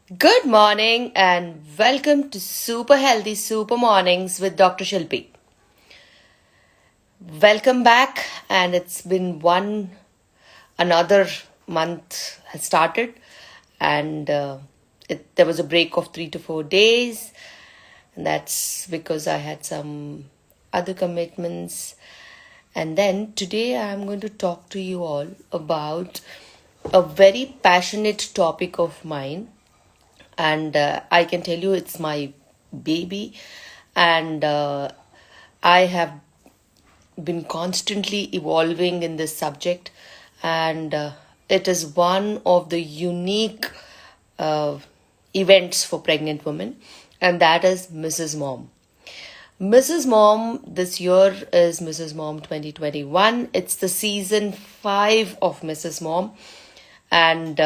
Good morning and welcome to Super Healthy Super Mornings with Dr. Shilpi. Welcome back, and it's been another month has started, and there was a break of 3 to 4 days, and that's because I had some other commitments. And then today I'm going to talk to you all about a very passionate topic of mine, and I can tell you it's my baby, and I have been constantly evolving in this subject, and it is one of the unique uh, events for pregnant women, and that is Mrs. Mom. Mrs. Mom this year is Mrs. Mom 2021. It's the season 5 of Mrs. Mom. And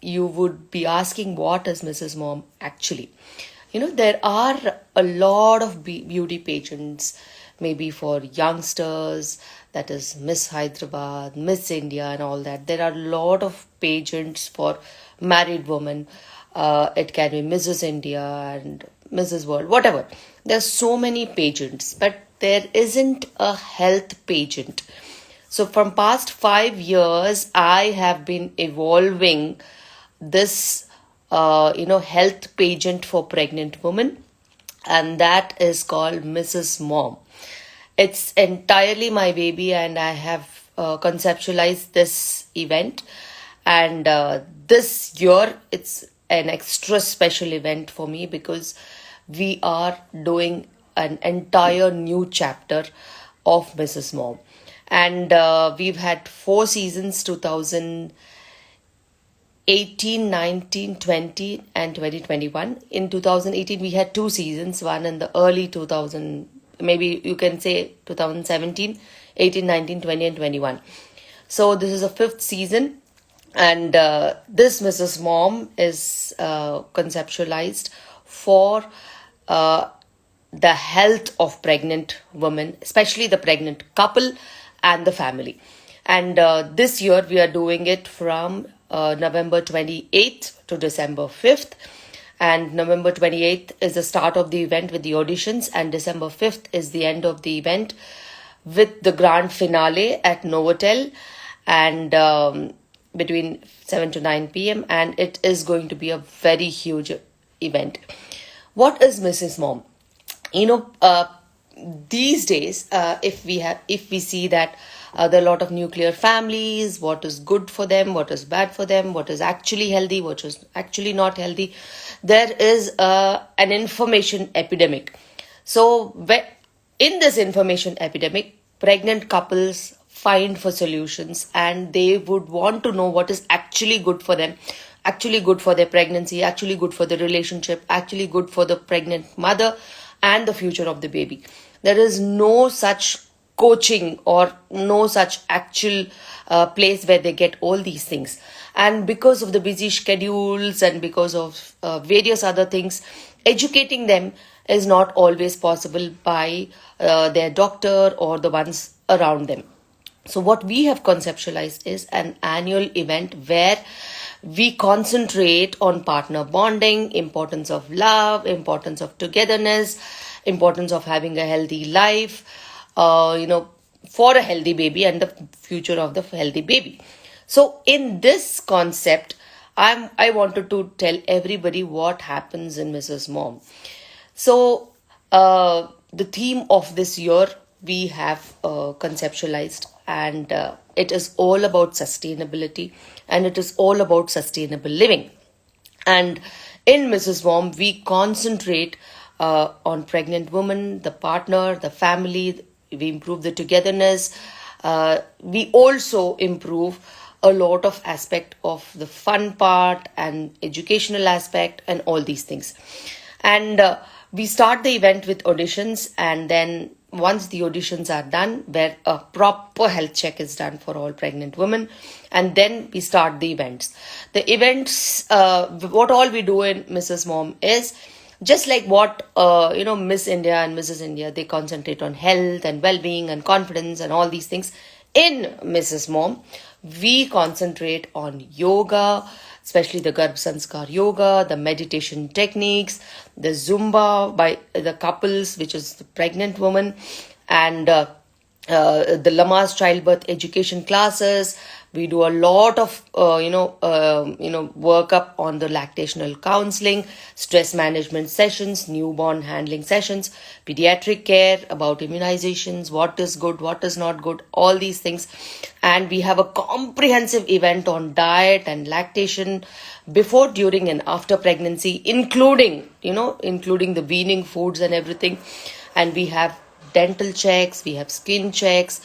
you would be asking, what is Mrs. Mom actually? There are a lot of beauty pageants, maybe for youngsters, that is Miss Hyderabad, Miss India, and all that. There are a lot of pageants for married women. It can be Mrs. India and Mrs. World, whatever. There's so many pageants, but there isn't a health pageant. So from past 5 years, I have been evolving this, health pageant for pregnant women, and that is called Mrs. Mom. It's entirely my baby, and I have conceptualized this event. And this year, it's an extra special event for me because we are doing an entire new chapter of Mrs. Mom. And we've had 4 seasons, 2018, 19, 20, and 2021. In 2018, we had 2 seasons, one in the early 2000, maybe you can say 2017, 18, 19, 20, and 21. So this is a 5th season, and this Mrs. Mom is conceptualized for the health of pregnant women, especially the pregnant couple and the family. And this year we are doing it from November 28th to December 5th. And November 28th is the start of the event with the auditions, and December 5th is the end of the event with the grand finale at Novotel, and between 7 to 9 p.m. And it is going to be a very huge event. What is Mrs. Mom? These days, if we see that there are a lot of nuclear families, what is good for them, what is bad for them, what is actually healthy, what is actually not healthy, there is an information epidemic. So in this information epidemic, pregnant couples find for solutions, and they would want to know what is actually good for them, actually good for their pregnancy, actually good for the relationship, actually good for the pregnant mother and the future of the baby. There is no such coaching or no such actual place where they get all these things. And because of the busy schedules and because of various other things, educating them is not always possible by their doctor or the ones around them. So what we have conceptualized is an annual event where we concentrate on partner bonding, importance of love, importance of togetherness, importance of having a healthy life, for a healthy baby and the future of the healthy baby. So in this concept, I wanted to tell everybody what happens in Mrs. Mom. So the theme of this year we have conceptualized, and it is all about sustainability, and it is all about sustainable living. And in Mrs. Mom, we concentrate on pregnant women, the partner, the family. We improve the togetherness. We also improve a lot of aspect of the fun part and educational aspect and all these things. And we start the event with auditions, and then once the auditions are done, where a proper health check is done for all pregnant women, and then we start the events. The events, what all we do in Mrs. Mom is just like what Miss India and Mrs. India, they concentrate on health and well-being and confidence and all these things. In Mrs. Mom, we concentrate on yoga, especially the Garbh Sanskar yoga, the meditation techniques, the Zumba by the couples, which is the pregnant woman, and the Lama's childbirth education classes. We do a lot of workup on the lactational counseling, stress management sessions, newborn handling sessions, pediatric care about immunizations, what is good, what is not good, all these things. And we have a comprehensive event on diet and lactation before, during, and after pregnancy, including the weaning foods and everything. And we have dental checks, we have skin checks,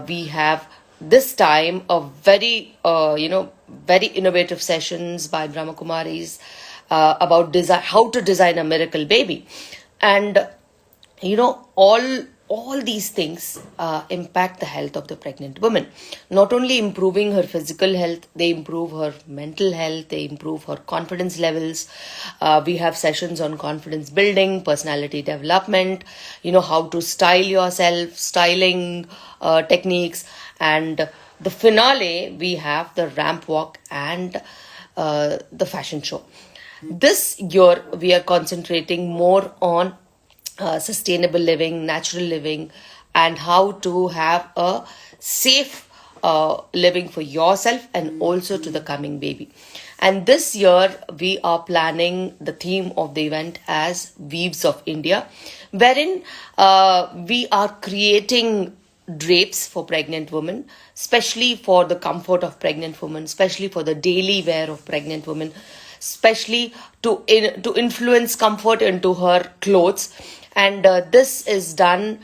we have this time a very innovative sessions by Brahma Kumaris about how to design a miracle baby. And all these things impact the health of the pregnant woman, not only improving her physical health, they improve her mental health, they improve her confidence levels. We have sessions on confidence building, personality development, how to style yourself, styling techniques. And the finale, we have the ramp walk and the fashion show. This year we are concentrating more on sustainable living, natural living, and how to have a safe living for yourself and also to the coming baby. And this year we are planning the theme of the event as Weaves of India, wherein we are creating drapes for pregnant women, especially for the comfort of pregnant women, especially for the daily wear of pregnant women, especially to influence comfort into her clothes. And this is done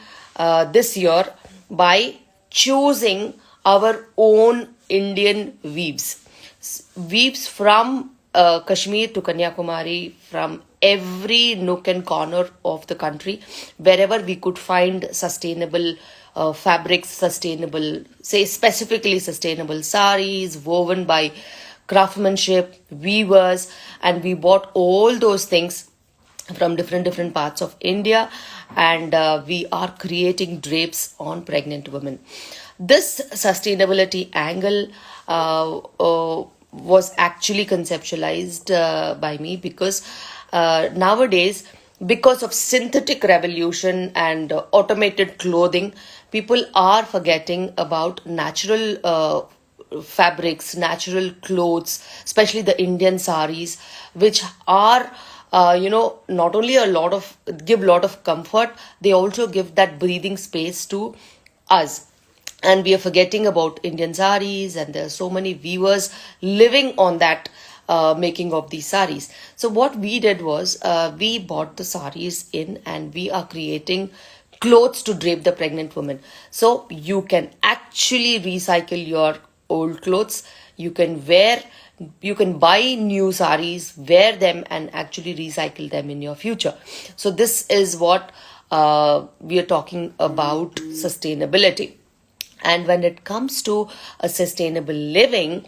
this year by choosing our own Indian weaves. Weaves from Kashmir to Kanyakumari, from every nook and corner of the country, wherever we could find sustainable fabrics, specifically sustainable saris woven by craftsmanship, weavers, and we bought all those things from different parts of India, and we are creating drapes on pregnant women. This sustainability angle was actually conceptualized by me because nowadays, because of synthetic revolution and automated clothing, people are forgetting about natural fabrics, natural clothes, especially the Indian saris, which are not only give a lot of comfort, they also give that breathing space to us. And we are forgetting about Indian saris, and there are so many weavers living on that making of these saris. So what we did was we bought the saris in, and we are creating clothes to drape the pregnant woman. So you can actually recycle your old clothes. You can buy new saris, wear them, and actually recycle them in your future. So this is what we are talking about sustainability. And when it comes to a sustainable living,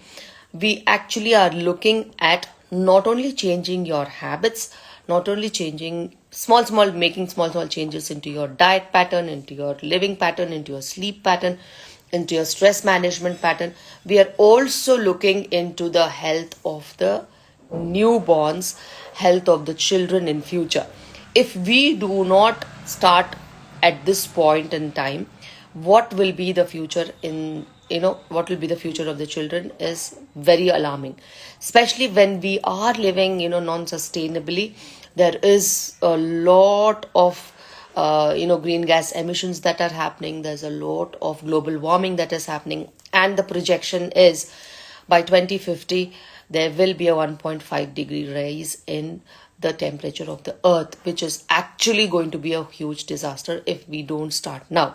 we actually are looking at not only changing your habits, not only making small changes into your diet pattern, into your living pattern, into your sleep pattern, into your stress management pattern. We are also looking into the health of the newborns, health of the children in future. If we do not start at this point in time, what will be the future what will be the future of the children is very alarming, especially when we are living non-sustainably. There is a lot of green gas emissions that are happening. There's a lot of global warming that is happening, and the projection is by 2050 there will be a 1.5 degree rise in the temperature of the earth, which is actually going to be a huge disaster if we don't start now.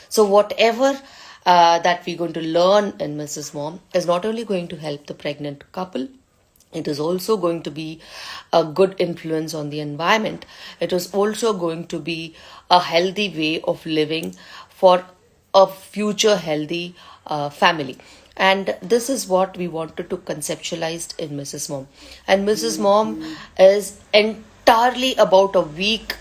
So whatever that we're going to learn in Mrs. Mom is not only going to help the pregnant couple, it is also going to be a good influence on the environment. It is also going to be a healthy way of living for a future healthy family. And this is what we wanted to conceptualize in Mrs. Mom. And Mrs. Mom is entirely about a week,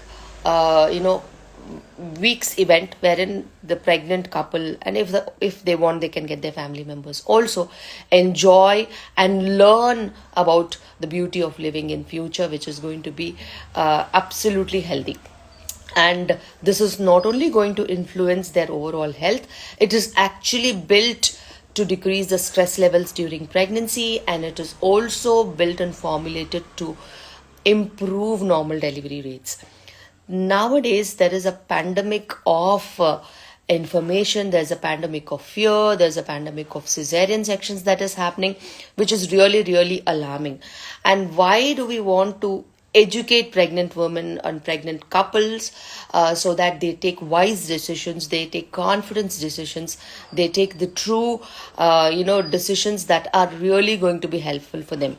weeks event wherein the pregnant couple, and if they want, they can get their family members also, enjoy and learn about the beauty of living in future, which is going to be absolutely healthy. And this is not only going to influence their overall health, it is actually built to decrease the stress levels during pregnancy, and it is also built and formulated to improve normal delivery rates. Nowadays, there is a pandemic of information, there's a pandemic of fear, there's a pandemic of cesarean sections that is happening, which is really, really alarming. And why do we want to educate pregnant women and pregnant couples so that they take wise decisions, they take confidence decisions, they take the true, decisions that are really going to be helpful for them.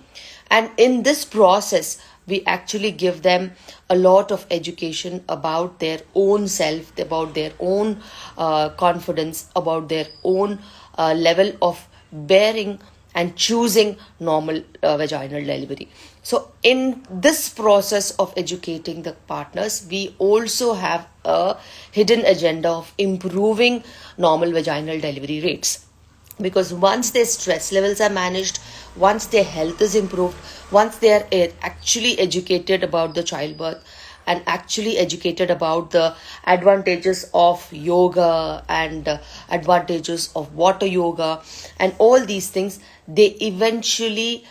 And in this process, we actually give them a lot of education about their own self, about their own confidence, about their own level of bearing and choosing normal vaginal delivery. So in this process of educating the partners, we also have a hidden agenda of improving normal vaginal delivery rates. Because once their stress levels are managed, once their health is improved, once they are actually educated about the childbirth and actually educated about the advantages of yoga and advantages of water yoga and all these things, they eventually,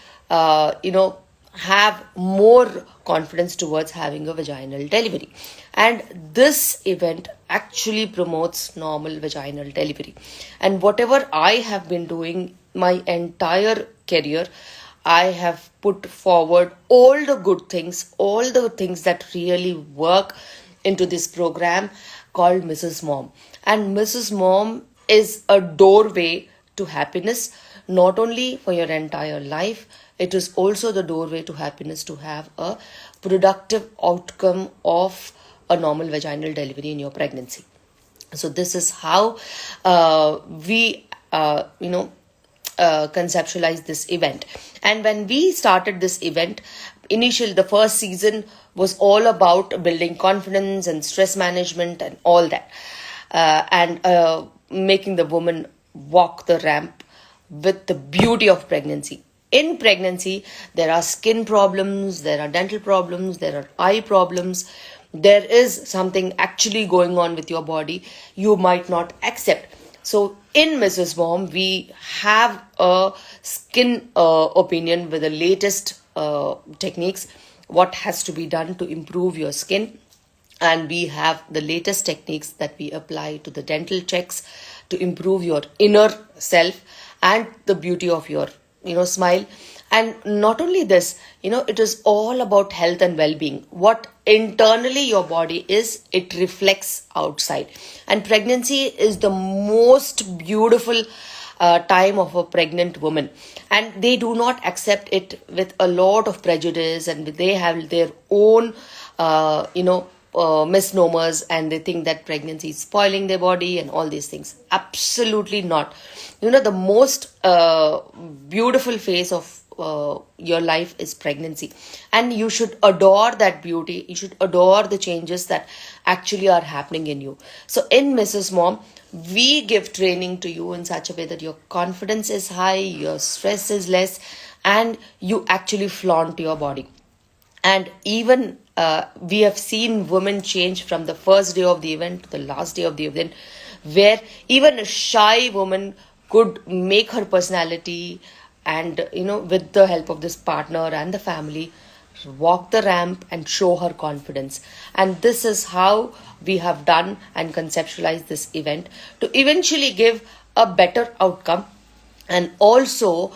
have more confidence towards having a vaginal delivery. And this event actually promotes normal vaginal delivery. And whatever I have been doing my entire career, I have put forward all the good things, all the things that really work into this program called Mrs. Mom. And Mrs. Mom is a doorway to happiness, not only for your entire life, it is also the doorway to happiness, to have a productive outcome of a normal vaginal delivery in your pregnancy. So this is how we, conceptualize this event. And when we started this event, the first season was all about building confidence and stress management and all that, and making the woman walk the ramp with the beauty of pregnancy. In pregnancy, there are skin problems, there are dental problems, there are eye problems. There is something actually going on with your body you might not accept. So in Mrs. Mom, we have a skin opinion with the latest techniques, what has to be done to improve your skin. And we have the latest techniques that we apply to the dental checks to improve your inner self and the beauty of your smile. And not only this, it is all about health and well-being. What internally your body is, it reflects outside. And pregnancy is the most beautiful time of a pregnant woman, and they do not accept it with a lot of prejudice, and they have their own misnomers, and they think that pregnancy is spoiling their body and all these things. Absolutely not. The most beautiful phase of your life is pregnancy, and you should adore that beauty. You should adore the changes that actually are happening in you. So in Mrs. Mom, we give training to you in such a way that your confidence is high, your stress is less, and you actually flaunt your body. And even we have seen women change from the first day of the event to the last day of the event, where even a shy woman could make her personality and, with the help of this partner and the family, walk the ramp and show her confidence. And this is how we have done and conceptualized this event to eventually give a better outcome and also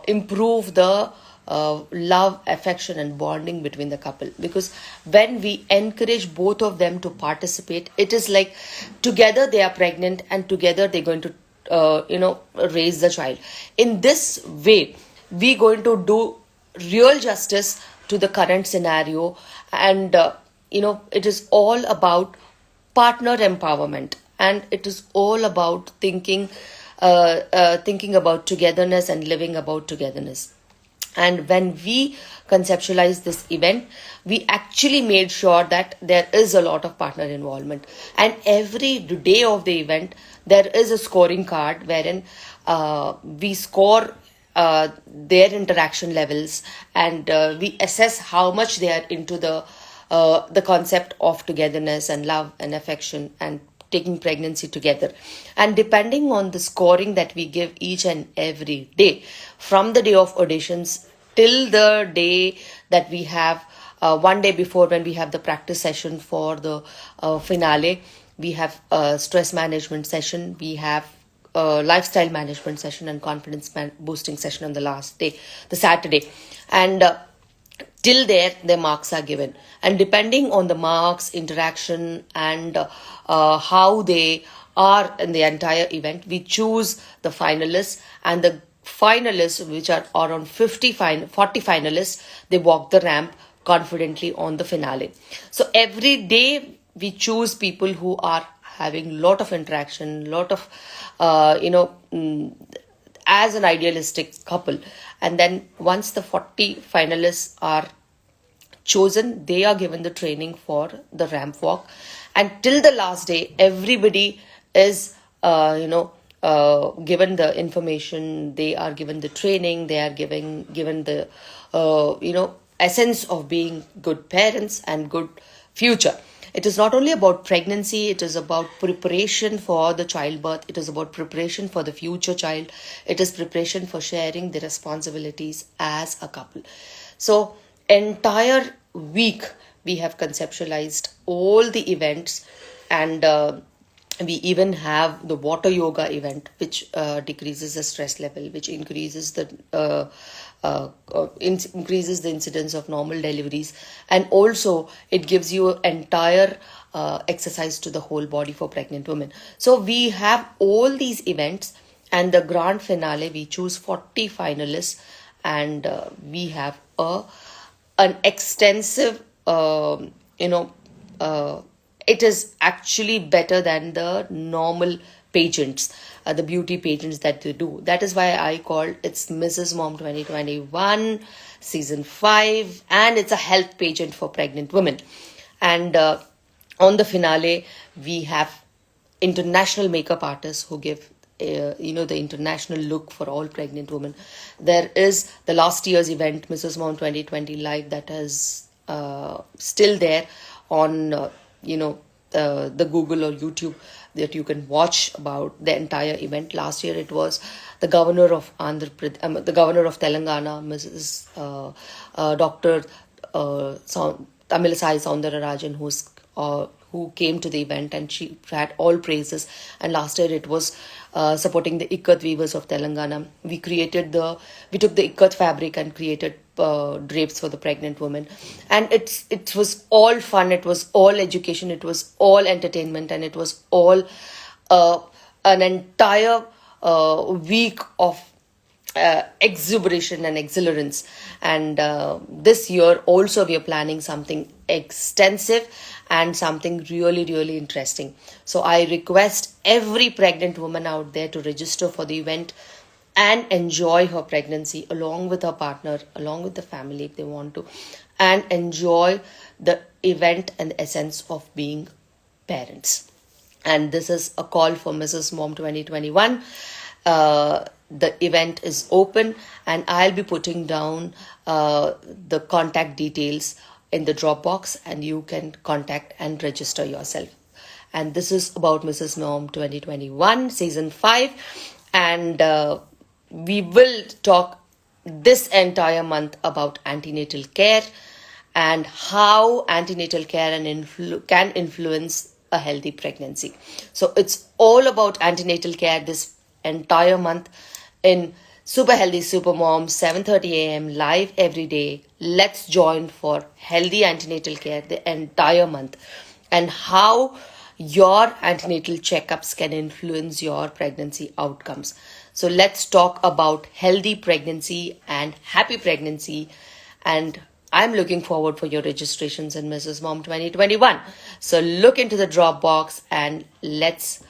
improve the love, affection, and bonding between the couple. Because when we encourage both of them to participate, it is like together they are pregnant and together they're going to raise the child. In this way, we're going to do real justice to the current scenario, and it is all about partner empowerment, and it is all about thinking about togetherness and living about togetherness. And when we conceptualized this event, we actually made sure that there is a lot of partner involvement. And every day of the event, there is a scoring card wherein we score their interaction levels, and we assess how much they are into the concept of togetherness and love and affection and taking pregnancy together. And depending on the scoring that we give each and every day, from the day of auditions till the day that we have, one day before, when we have the practice session for the finale, we have a stress management session, we have a lifestyle management session, and confidence boosting session on the last day, the Saturday. And till there, the marks are given. And depending on the marks, interaction, and how they are in the entire event, we choose the finalists. And the finalists, which are around 40 finalists, they walk the ramp confidently on the finale. So every day we choose people who are having lot of interaction, lot of as an idealistic couple. And then once the 40 finalists are chosen, they are given the training for the ramp walk. And till the last day, everybody is given the information, they are given the training, they are given the essence of being good parents and good future. It is not only about pregnancy, it is about preparation for the childbirth, it is about preparation for the future child, it is preparation for sharing the responsibilities as a couple. So, entire week we have conceptualized all the events, and we even have the water yoga event, which decreases the stress level, which increases the increases the incidence of normal deliveries, and also it gives you entire exercise to the whole body for pregnant women. So we have all these events, and the grand finale we choose 40 finalists, and we have an extensive it is actually better than the normal pageants, the beauty pageants that they do. That is why I called it's Mrs. Mom 2021 season 5, and it's a health pageant for pregnant women. And on the finale, we have international makeup artists who give the international look for all pregnant women. There is the last year's event, Mrs. Mom 2020 Live, that is still there on the Google or YouTube, that you can watch about the entire event. Last year it was the governor of the governor of Telangana, Mrs. Dr. Tamilisai Soundararajan, who came to the event, and she had all praises. And last year it was supporting the Ikat weavers of Telangana. We took the Ikat fabric and created drapes for the pregnant women. And it was all fun, it was all education, it was all entertainment, and it was all an entire week of exuberation and exhilarance. And this year also we are planning something extensive and something really, really interesting. So I request every pregnant woman out there to register for the event and enjoy her pregnancy along with her partner, along with the family if they want to, and enjoy the event and the essence of being parents. And this is a call for Mrs. Mom 2021. The event is open, and I'll be putting down the contact details in the Dropbox, and you can contact and register yourself. And this is about Mrs. Mom 2021 season 5, and we will talk this entire month about antenatal care and how antenatal care can influence a healthy pregnancy. So it's all about antenatal care this entire month in Super Healthy Super Mom, 7:30 a.m. live every day. Let's join for healthy antenatal care the entire month, and how your antenatal checkups can influence your pregnancy outcomes. So let's talk about healthy pregnancy and happy pregnancy. And I'm looking forward for your registrations in Mrs. Mom 2021. So look into the Dropbox and let's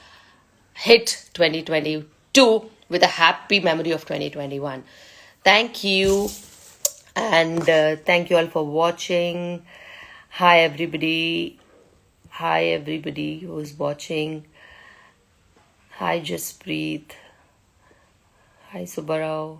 hit 2022 with a happy memory of 2021. Thank you. And thank you all for watching. Hi everybody. Hi everybody who's watching. Hi Jaspreet. Hi Subbarao.